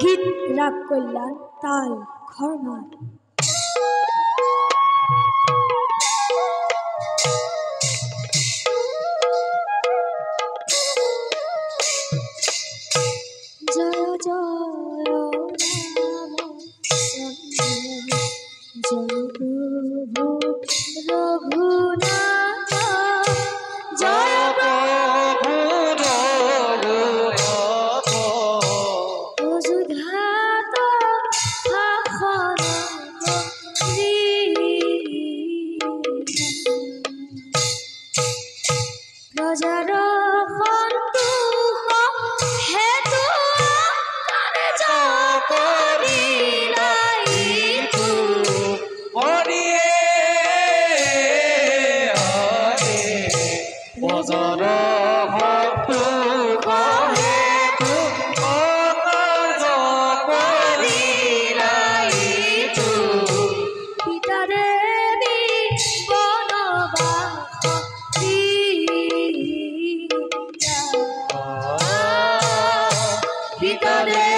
গীত ৰাগ কল্যাণ তাল খৰমাট। জয় জয় জয় প্ৰভু ৰঘুনাথ, জয় প্ৰভু ৰঘুনাথ, অযোধ্যাত শাসন কৰি, প্ৰজাৰ সন্তোষ হেতু কাৰ্য কৰিলাই তু, হৰিয়ে হৰে প্ৰজাৰ সন্তোষ হেতু কাৰ্য কৰিলাই তু, পিতা দেৱী বনবাসী, পিতা দেৱী